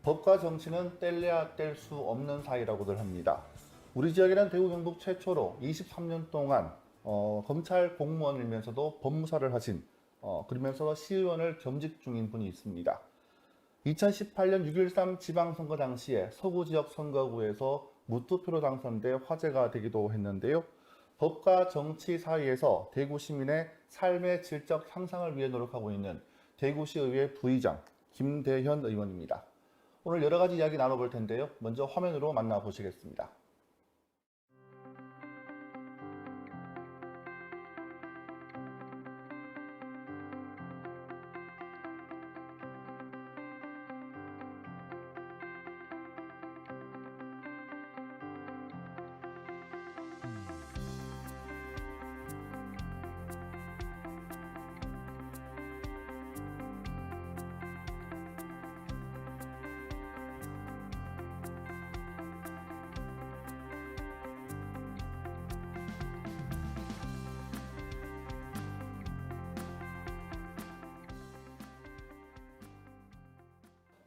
법과 정치는 뗄래야 뗄 수 없는 사이라고들 합니다. 우리 지역에는 대구 경북 최초로 23년 동안 검찰 공무원이면서도 법무사를 하신 그러면서 시의원을 겸직 중인 분이 있습니다. 2018년 6.13 지방선거 당시에 서구 지역 선거구에서 무투표로 당선돼 화제가 되기도 했는데요. 법과 정치 사이에서 대구 시민의 삶의 질적 향상을 위해 노력하고 있는 대구시의회 부의장 김대현 의원입니다. 오늘 여러 가지 이야기 나눠볼 텐데요. 먼저 화면으로 만나보시겠습니다.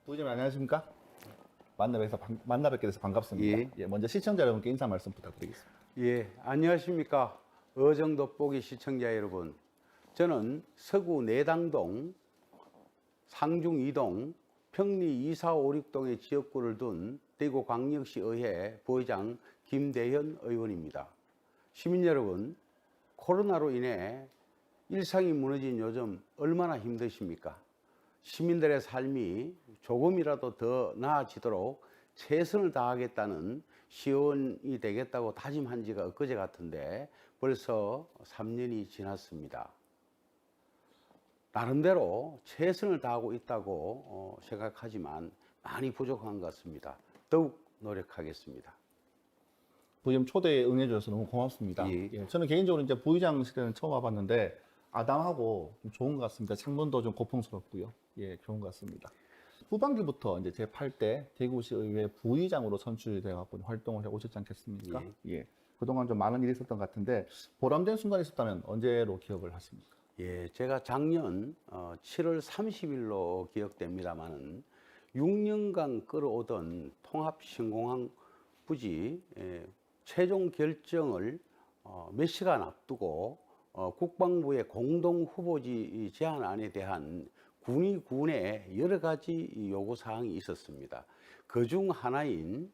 부의장님 안녕하십니까? 만나 뵙게 돼서 반갑습니다. 예. 먼저 시청자 여러분께 인사 말씀 부탁드리겠습니다. 예, 안녕하십니까. 어정돋보기 시청자 여러분. 저는 서구 내당동, 상중 2동, 평리 2456동의 지역구를 둔 대구광역시의회 부의장 김대현 의원입니다. 시민 여러분, 코로나로 인해 일상이 무너진 요즘 얼마나 힘드십니까? 시민들의 삶이 조금이라도 더 나아지도록 최선을 다하겠다는 시의원이 되겠다고 다짐한 지가 엊그제 같은데 벌써 3년이 지났습니다. 나름대로 최선을 다하고 있다고 생각하지만 많이 부족한 것 같습니다. 더욱 노력하겠습니다. 부의장 초대에 응해주셔서 너무 고맙습니다. 예. 저는 개인적으로 이제 부의장 시대는 처음 와봤는데 아담하고 좀 좋은 것 같습니다. 창문도 좀 고풍스럽고요. 좋은 것 같습니다. 후반기부터 이제 제8대 대구시의회 부의장으로 선출되어 갖고 활동을 해 오셨지 않겠습니까? 그동안 좀 많은 일이 있었던 것 같은데 보람된 순간이 있었다면 언제로 기억을 하십니까? 예, 제가 작년 7월 30일로 기억됩니다만은 6년간 끌어오던 통합신공항 부지 최종 결정을 몇 시간 앞두고 국방부의 공동 후보지 제안안에 대한 군의군의 여러 가지 요구사항이 있었습니다. 그중 하나인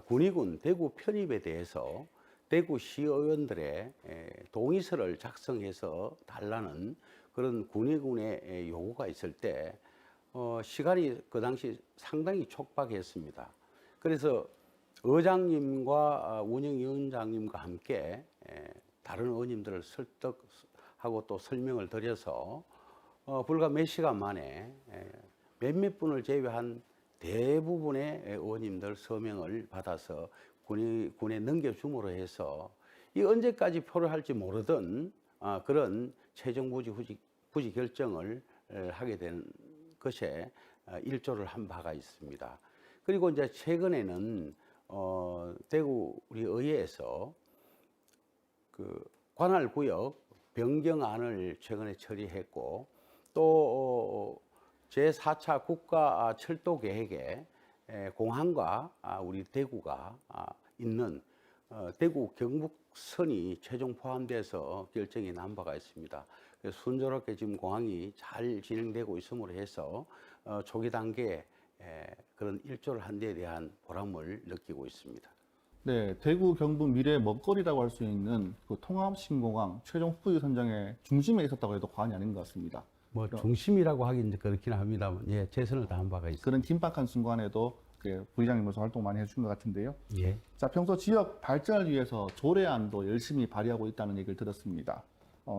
군의군 대구 편입에 대해서 대구 시의원들의 동의서를 작성해서 달라는 그런 군의군의 요구가 있을 때 시간이 그 당시 상당히 촉박했습니다. 그래서 의장님과 운영위원장님과 함께 다른 의원님들을 설득하고 또 설명을 드려서 불과 몇 시간 만에 몇몇 분을 제외한 대부분의 의원님들 서명을 받아서 군에 넘겨줌으로 해서 이 언제까지 표를 할지 모르던 그런 최종 부지 결정을 하게 된 것에 일조를 한 바가 있습니다. 그리고 이제 최근에는 대구 우리 의회에서 그 관할구역 변경안을 최근에 처리했고 또 제4차 국가 철도 계획에 공항과 우리 대구가 있는 대구 경북선이 최종 포함돼서 결정이 난 바가 있습니다. 그래서 순조롭게 지금 공항이 잘 진행되고 있음으로 해서 초기 단계에 그런 일조를 한 데에 대한 보람을 느끼고 있습니다. 네, 대구 경북 미래의 먹거리라고 할 수 있는 그 통합신공항 최종 후보지 선정의 중심에 있었다고 해도 과언이 아닌 것 같습니다. 뭐 중심이라고 하긴 그렇긴 합니다만 최선을 다한 바가 있습니다. 그런 긴박한 순간에도 부의장님으로서 활동 많이 해주신 것 같은데요. 예. 자, 평소 지역 발전을 위해서 조례안도 열심히 발의하고 있다는 얘기를 들었습니다.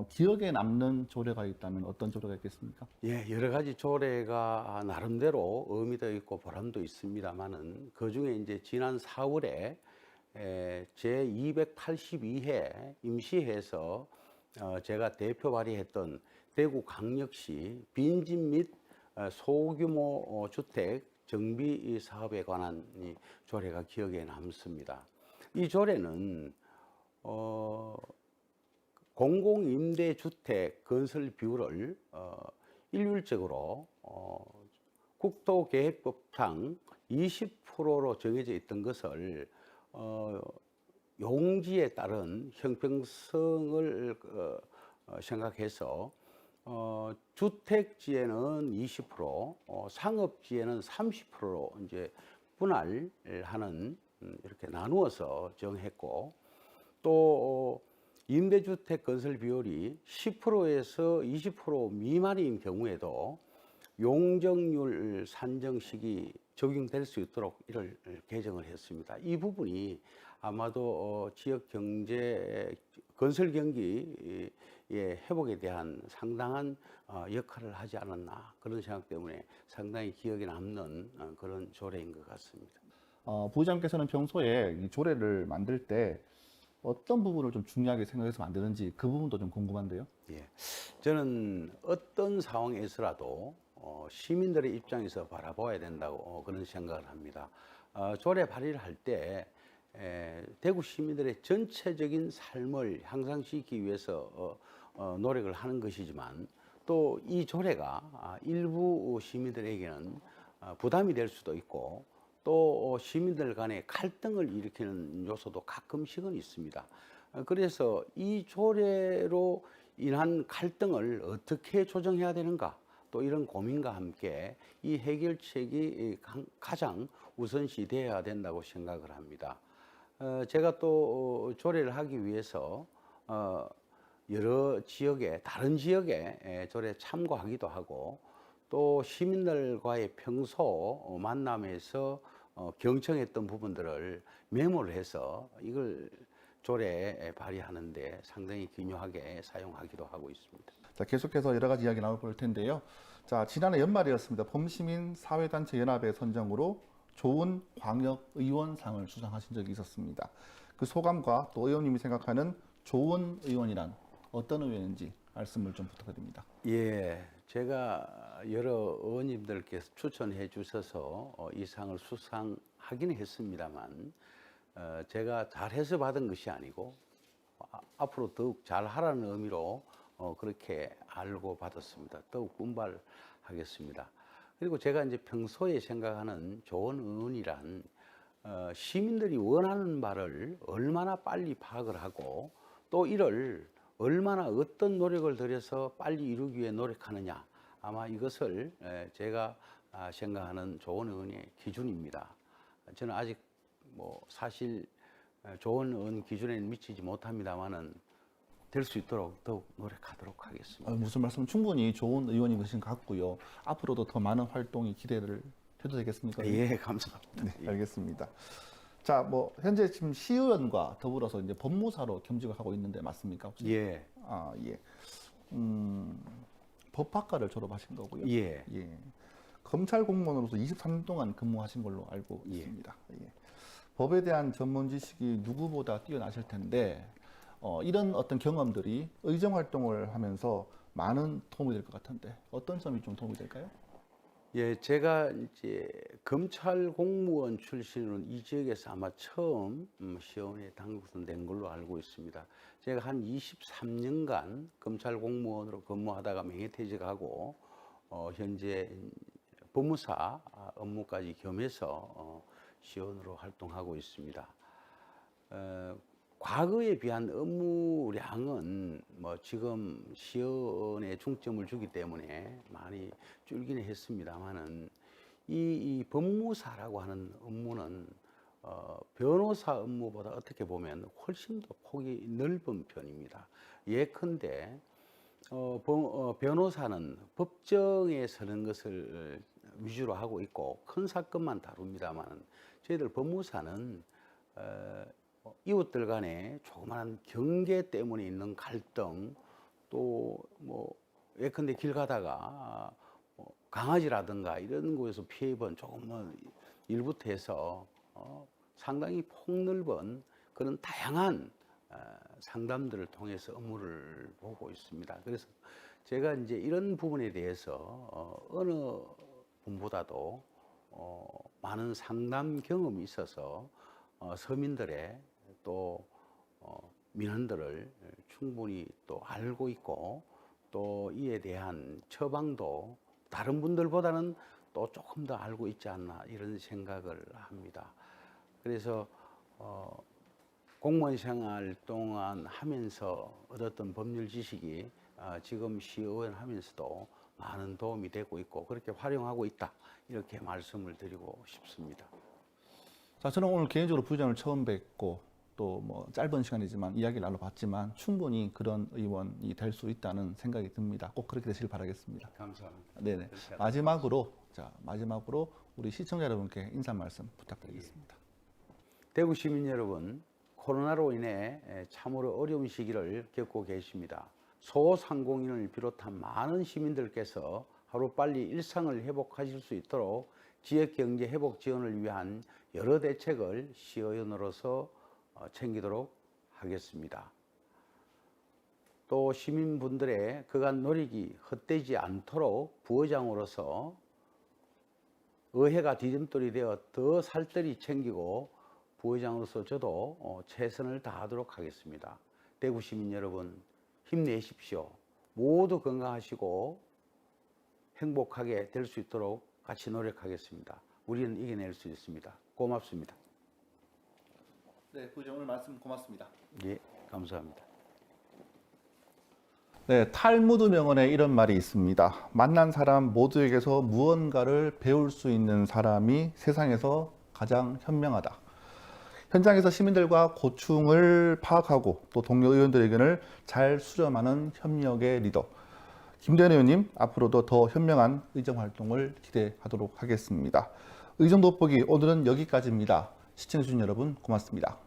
기억에 남는 조례가 있다면 어떤 조례가 있겠습니까? 예, 여러 가지 조례가 나름대로 의미도 있고 보람도 있습니다만은 그 중에 이제 지난 4월에 제282회 임시회에서 제가 대표 발의했던 대구광역시 빈집 및 소규모 주택 정비 사업에 관한 조례가 기억에 남습니다. 이 조례는 공공임대주택 건설 비율을 일률적으로 국토계획법상 20%로 정해져 있던 것을 용지에 따른 형평성을 생각해서 주택지에는 20%, 상업지에는 30%로 이제 분할하는 이렇게 나누어서 정했고 또 임대주택 건설 비율이 10%에서 20% 미만인 경우에도 용적률 산정식이 적용될 수 있도록 이를 개정을 했습니다. 이 부분이 아마도 지역 경제 건설 경기의 회복에 대한 상당한 역할을 하지 않았나 그런 생각 때문에 상당히 기억에 남는 그런 조례인 것 같습니다. 부의장께서는 평소에 이 조례를 만들 때 어떤 부분을 좀 중요하게 생각해서 만드는지 그 부분도 좀 궁금한데요. 예, 저는 어떤 상황에서라도 시민들의 입장에서 바라봐야 된다고 그런 생각을 합니다. 조례 발의를 할 때 대구 시민들의 전체적인 삶을 향상시키기 위해서 노력을 하는 것이지만 또 이 조례가 일부 시민들에게는 부담이 될 수도 있고 또 시민들 간의 갈등을 일으키는 요소도 가끔씩은 있습니다. 그래서 이 조례로 인한 갈등을 어떻게 조정해야 되는가 또 이런 고민과 함께 이 해결책이 가장 우선시 되어야 된다고 생각을 합니다. 제가 또 조례를 하기 위해서 여러 지역에 다른 지역에 조례 참고하기도 하고 또 시민들과의 평소 만남에서 경청했던 부분들을 메모를 해서 이걸 조례에 발의하는데 상당히 기묘하게 사용하기도 하고 있습니다. 자, 계속해서 여러 가지 이야기 나눠볼 텐데요. 자, 지난해 연말이었습니다. 범시민 사회단체 연합의 선정으로 좋은 광역의원상을 수상하신 적이 있었습니다. 그 소감과 또 의원님이 생각하는 좋은 의원이란 어떤 의원인지 말씀을 좀 부탁드립니다. 예, 제가 여러 의원님들께서 추천해 주셔서 이 상을 수상하기는 했습니다만 제가 잘해서 받은 것이 아니고 앞으로 더욱 잘하라는 의미로 그렇게 알고 받았습니다. 더욱 분발하겠습니다. 그리고 제가 이제 평소에 생각하는 좋은 의원이란 시민들이 원하는 바를 얼마나 빨리 파악을 하고 또 이를 얼마나 어떤 노력을 들여서 빨리 이루기 위해 노력하느냐 아마 이것을 제가 생각하는 좋은 의원의 기준입니다. 저는 아직 뭐 사실 좋은 의원 기준에는 미치지 못합니다만은 될 수 있도록 더욱 노력하도록 하겠습니다. 무슨 말씀 충분히 좋은 의원인 것인 것 같고요. 앞으로도 더 많은 활동이 기대를 해도 되겠습니까? 예, 감사합니다. 네, 알겠습니다. 자, 뭐 현재 지금 시의원과 더불어서 이제 법무사로 겸직을 하고 있는데 맞습니까? 혹시? 예, 예. 법학과를 졸업하신 거고요. 예. 예. 검찰 공무원으로서 23년 동안 근무하신 걸로 알고 예. 있습니다. 예. 법에 대한 전문 지식이 누구보다 뛰어나실 텐데 이런 어떤 경험들이 의정 활동을 하면서 많은 도움이 될 것 같은데 어떤 점이 좀 도움이 될까요? 예, 제가 이제 검찰 공무원 출신으로는 이 지역에서 아마 처음 시의원에 당선된 걸로 알고 있습니다. 제가 한 23년간 검찰 공무원으로 근무하다가 명예퇴직하고 현재 법무사 업무까지 겸해서 시의원으로 활동하고 있습니다. 과거에 비한 업무량은 뭐 지금 시의원에 중점을 주기 때문에 많이 줄기는 했습니다만은 이 법무사라고 하는 업무는 변호사 업무보다 어떻게 보면 훨씬 더 폭이 넓은 편입니다. 예컨대 변호사는 법정에 서는 것을 위주로 하고 있고 큰 사건만 다룹니다만은 저희들 법무사는 이웃들 간에 조그마한 경계 때문에 있는 갈등 또 뭐 예컨대 길 가다가 강아지라든가 이런 곳에서 피해 입은 조금 일부터 해서 상당히 폭넓은 그런 다양한 상담들을 통해서 업무를 보고 있습니다. 그래서 제가 이제 이런 부분에 대해서 어느 분보다도 많은 상담 경험이 있어서 서민들의 또 민원들을 충분히 또 알고 있고 또 이에 대한 처방도 다른 분들보다는 또 조금 더 알고 있지 않나 이런 생각을 합니다. 그래서 공무원 생활 동안 하면서 얻었던 법률 지식이 지금 시의원 하면서도 많은 도움이 되고 있고 그렇게 활용하고 있다 이렇게 말씀을 드리고 싶습니다. 자, 저는 오늘 개인적으로 부의장을 처음 뵙고 또 뭐 짧은 시간이지만 이야기를 나눠봤지만 충분히 그런 의원이 될 수 있다는 생각이 듭니다. 꼭 그렇게 되시길 바라겠습니다. 감사합니다. 네네. 그렇게 마지막으로 우리 시청자 여러분께 인사 말씀 부탁드리겠습니다. 대구 시민 여러분, 코로나로 인해 참으로 어려운 시기를 겪고 계십니다. 소상공인을 비롯한 많은 시민들께서 하루빨리 일상을 회복하실 수 있도록 지역경제 회복 지원을 위한 여러 대책을 시의원으로서 챙기도록 하겠습니다. 또 시민분들의 그간 노력이 헛되지 않도록 부의장으로서 의회가 디딤돌이 되어 더 살뜰히 챙기고 부의장으로서 저도 최선을 다하도록 하겠습니다. 대구 시민 여러분 힘내십시오. 모두 건강하시고 행복하게 될 수 있도록 같이 노력하겠습니다. 우리는 이겨낼 수 있습니다. 고맙습니다. 네, 부의장 오늘 말씀 고맙습니다. 예, 감사합니다. 네, 탈무드 명언에 이런 말이 있습니다. 만난 사람 모두에게서 무언가를 배울 수 있는 사람이 세상에서 가장 현명하다. 현장에서 시민들과 고충을 파악하고 또 동료 의원들의 의견을 잘 수렴하는 협력의 리더 김대현 의원님, 앞으로도 더 현명한 의정 활동을 기대하도록 하겠습니다. 의정 돋보기 오늘은 여기까지입니다. 시청해주신 여러분 고맙습니다.